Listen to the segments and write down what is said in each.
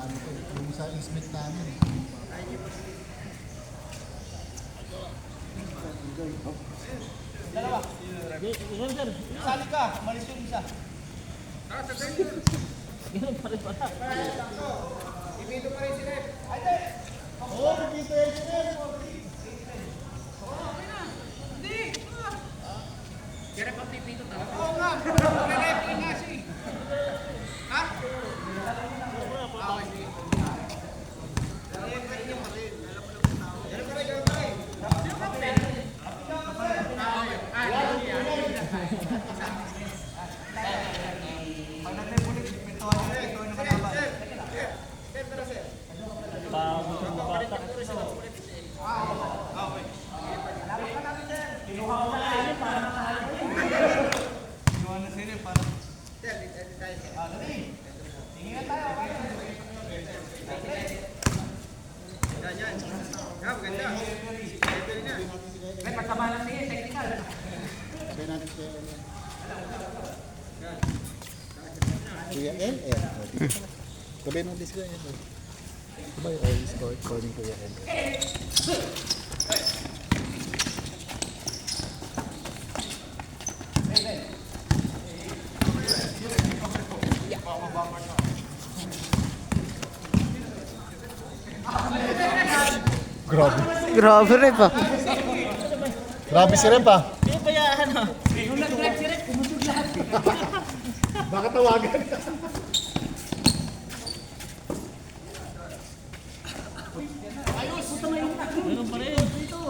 ano ko, yung sa Ismet namin. Dalawa. Sir. Sali ka. Malis yung isa. Ganun pa rin pala. Ipito pa rin si Rep. Oo, ipito yan si Rep. Hindi. Si Rep ang pipito talaga. Oo nga. Rep nga si. Ha? Kuya LL. Sabihin natin si Kuya LL. Diba yung oil score according to Kuya LL? Grabe. Grabe rin pa. Grabe si Rep ah. Hindi pa yan. Nung nag-drive si Rep, kumusog lahat. Baka tawagan. Ayos! Meron pa rin. Dito.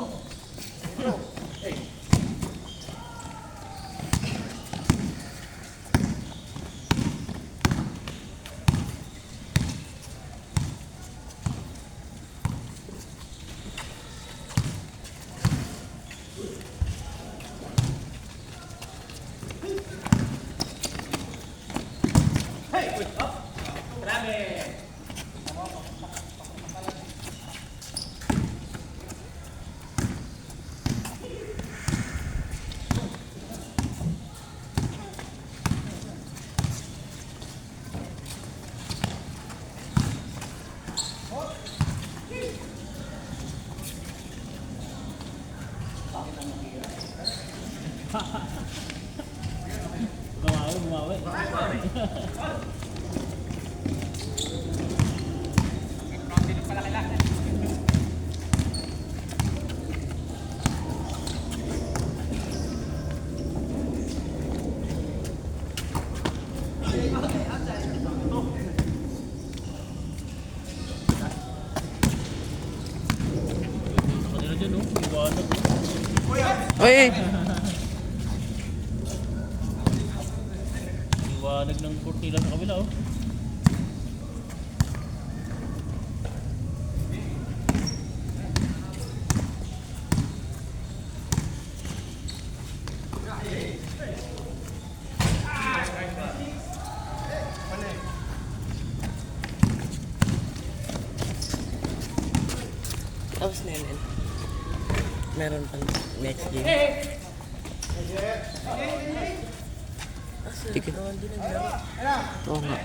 Bumawi. Uy! Liwanag ng court nila sa kabila oh. Tapos na yun. Meron pang next game. Hindi ka Oo nga.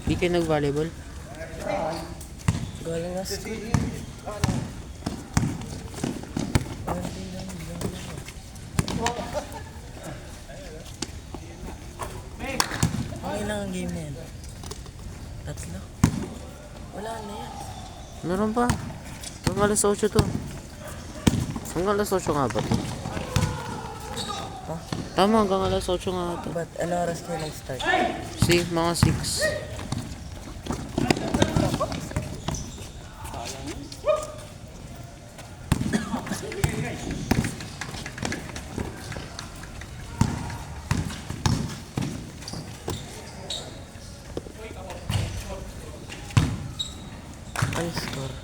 Hindi kayo nag-volleyball? Galing nga school. Okay lang ang game na yan. Tatlo. Wala na yan. Meron pa. Hanggang alas 8 to. Hanggang alas 8 nga ba to? Huh? Tama, hanggang alas 8 nga to. Ba't ano oras kayo nag-start? Mga 6. Ang score.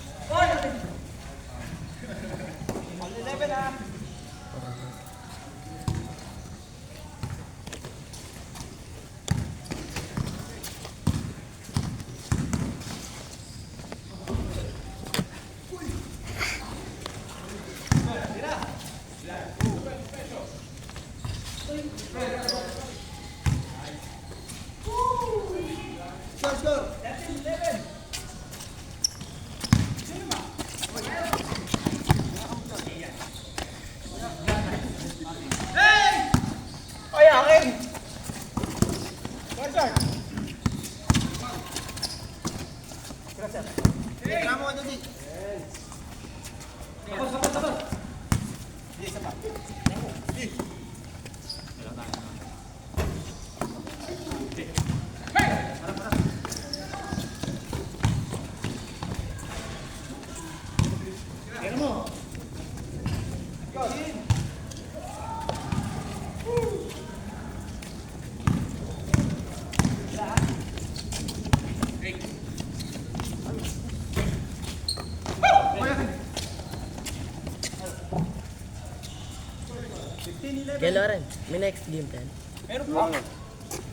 Kay Loren, may next game tayo. Meron po.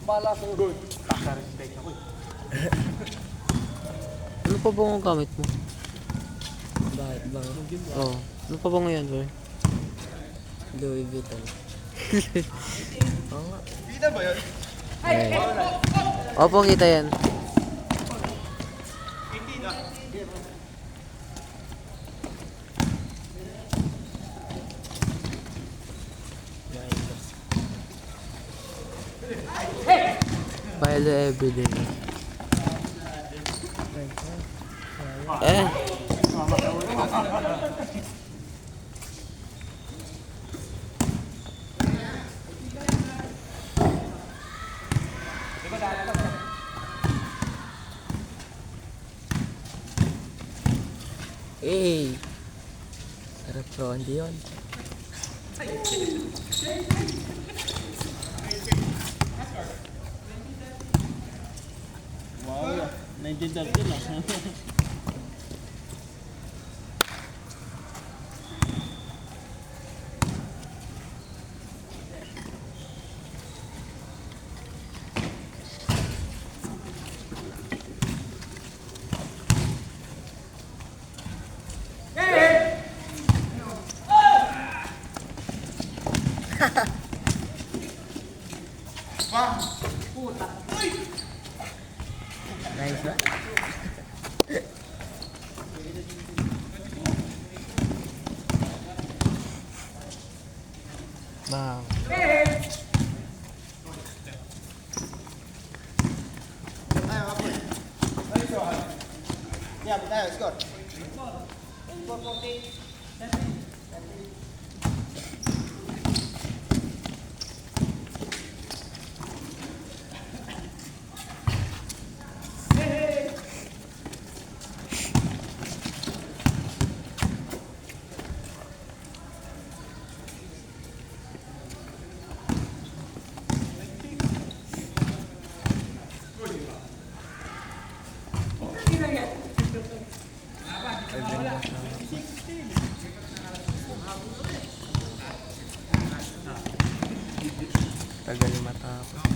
Bala sa goal. Kaka-respect ako eh. Ano pa ba ang gamit mo? Bakit ba? Oo. Ano pa ba ngayon, bro? Louis Vuitton. Oo nga. Kita ba yun? Opo, kita yan. Pile everyday. Eh. Eh. Sarap pro, hindi yun. Wow, 1930 lang. Nice ba? Wow. Yeah, tayo, score. Tagal matapos.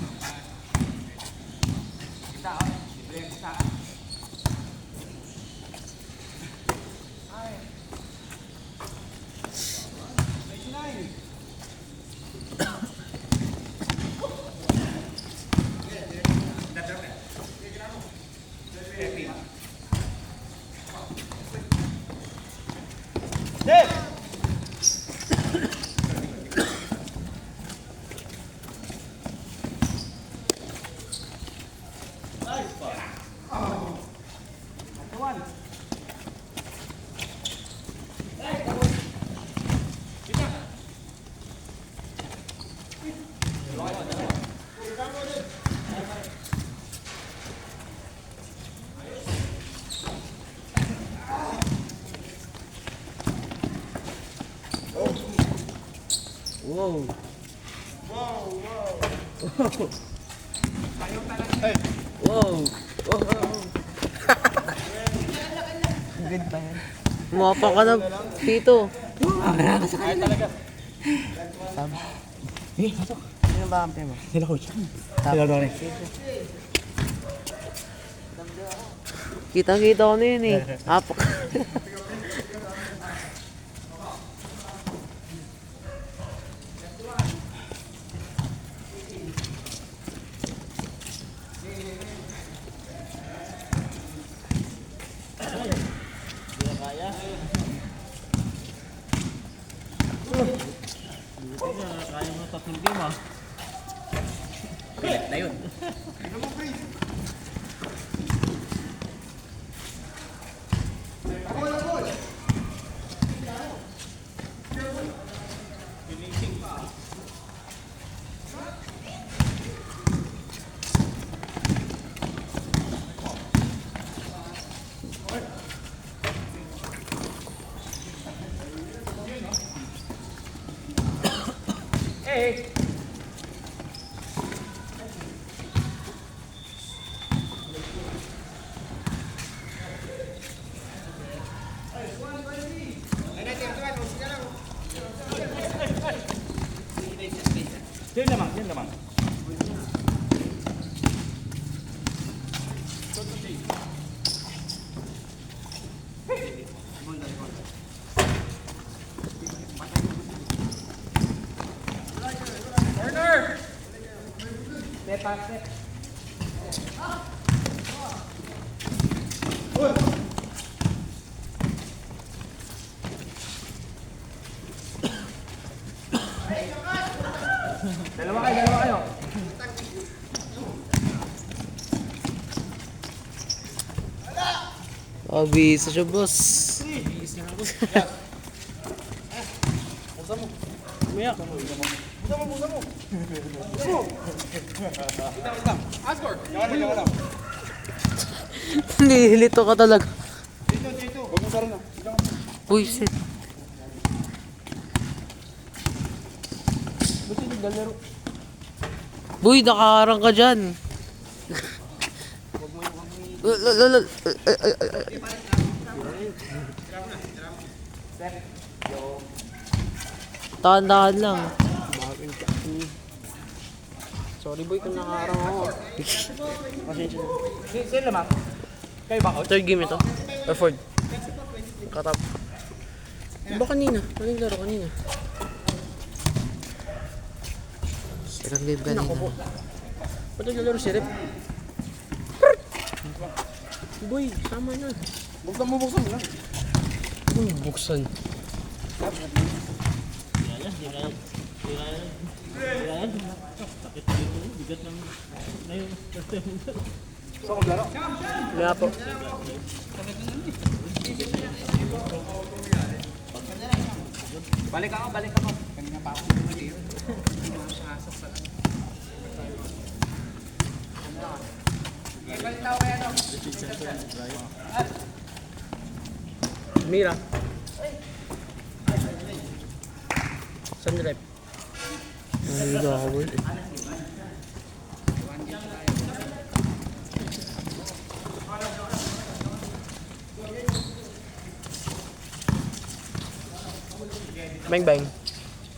Wow. Wow. Wow. Good pa yan. Mapa ka na, Tito. Ay, talaga. Sino ba kampi mo? Sila coach. Sila Lore. Kitang-kita ko na yun eh. Apak. Hindi mo. Pilit na yun. Hey! Diyan lamang, diyan lamang. Corner! Step back, step. Dalawa kayo. Bisa siya, boss. Umiyak. Asgore! Nihilito ka talaga. Dito. Huwag mo sarang na. Uy, shit. Ba't hindi galero? Boy, nakaharang ka dyan. Tahan-tahan lang. Sorry boy kung nakaharang ako. Pasensya na. Sino lamang? Kayo ba coach? Third game ito. Or fourth. Katap. Iba kanina. Anong laro kanina? Second game kanina. Ba't naglalaro si Rep? Boy, sama na. Buksan mo lang. Buksan. Kaya po. Balik ako. Kanina pa ako dito. Mira. Saan rep? Nahiliga ako, boy. Bang bang.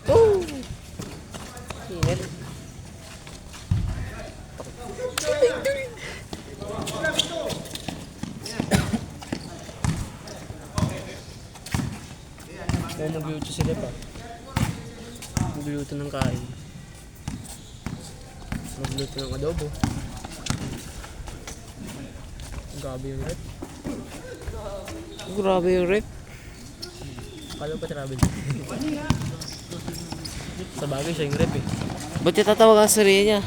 Woo! Init. May nagluto sila pa. Nagluto ng kain. Nagluto ng adobo. Grabe yung rep. Grabe yung rep. Kala pa travel. Sa bagay siya yung rep eh. Ba't niya tatawag ang sarili niya?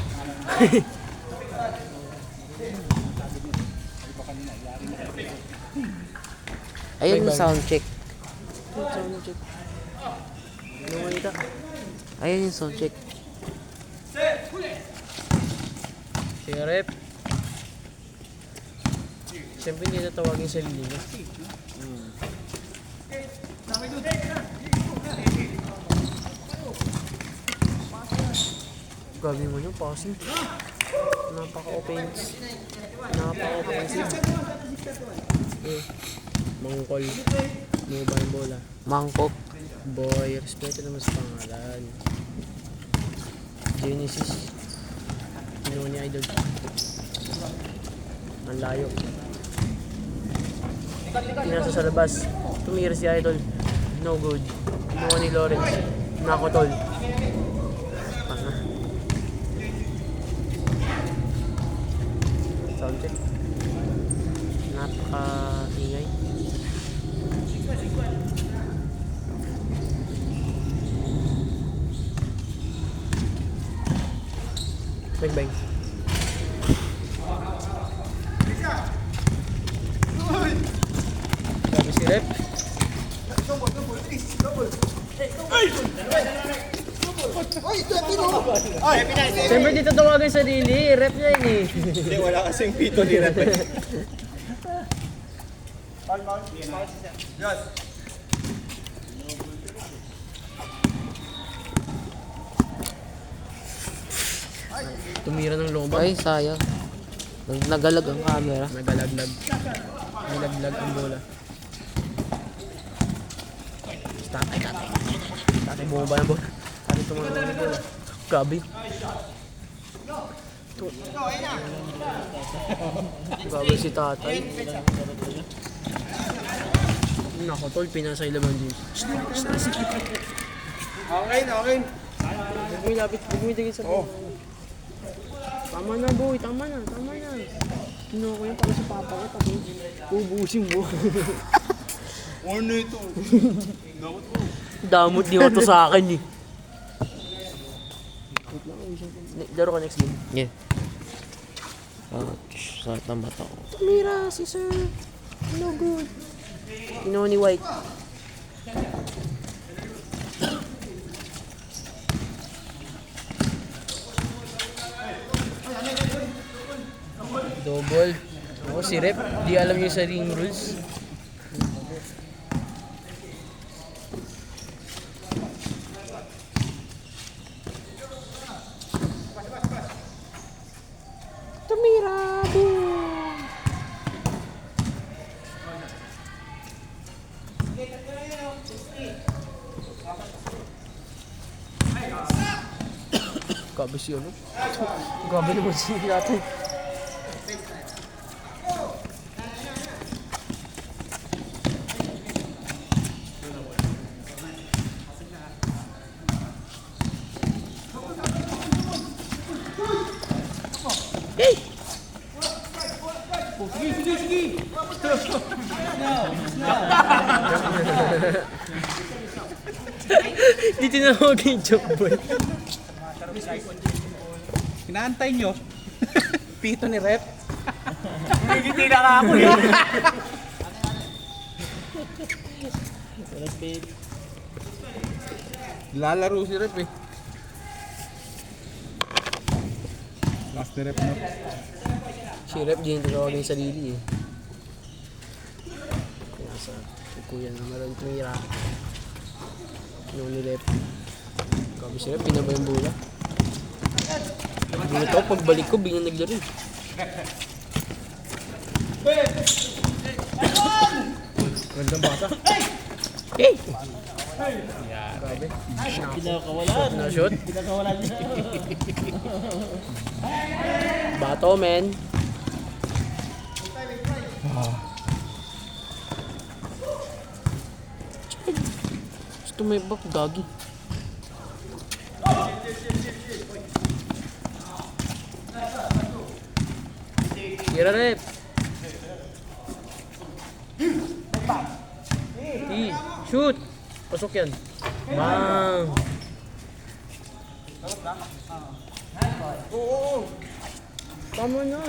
Ayun yung sound check. Sound check. Ano manita? Ayun yung sound check. Siya rep. Siyempre hindi natawag yung sarili niya. Gabi mo yung passing. Napaka-offensive. Mangkol. Mobile bola. Mangkok. Boy, respeto naman sa pangalan. Genesis. Pinuha ni Idol. Ang layo. Pinasa sa labas. Tumira si Idol. No good. Pinuha ni Lawrence. Nakotol. Panga. Sound check. Napaka-ingay. Bang bang. Sabi si Rep. Siyempre dito tawagin sa sarili, rep niya yun eh. Hindi, wala kasing pito ni Rep. Tumira ng lomba. Ay, sayang. Nagalag ang camera. Nagalaglag. Nalaglag ang bola. Tatay. Tatay bumaba ng bola. Tatay tumanong ng bola. Grabe. Grabe si tatay. Nako tol, pinasa ilaban din. Okay. Huwag mo ilapit, huwag mo itigil sa bola. Tama na boy, tama na. Kinuha ko yan para sa papa ko, tapos ubusin mo. Ano ito? Damot di mo to sa akin eh. Laro ka next game. Yeah. Sakit ng mata ko. Tumira si sir. No good. Kinuha ni White. Double. Ako si Rep, di alam yung sa ring rules. Tumira, boom! Grabe siya, no? Grabe naman siya natin. Hey! Sige. Di tinawag yung joke boy. Inaantay nyo. Pito ni Rep. Hindi na nga ako yun. Lalaro si Rep eh. Last ni Rep no? Si Rep, di yung tinawag yung sarili eh. Kaya sa kuya na maroon tumira. Yung ni Rep. Grabe si Rep, pinaba yung bola. Hindi ito, pagbalik ko, bigyan naglaro. Gandang bata. Hey! Grabe. Kinakawalan. Na-shoot? Kinakawalan niya. Bato, men. Gusto may bak, gagi. Tira Rep. Shoot! Pasok yan. Bang! Tama na.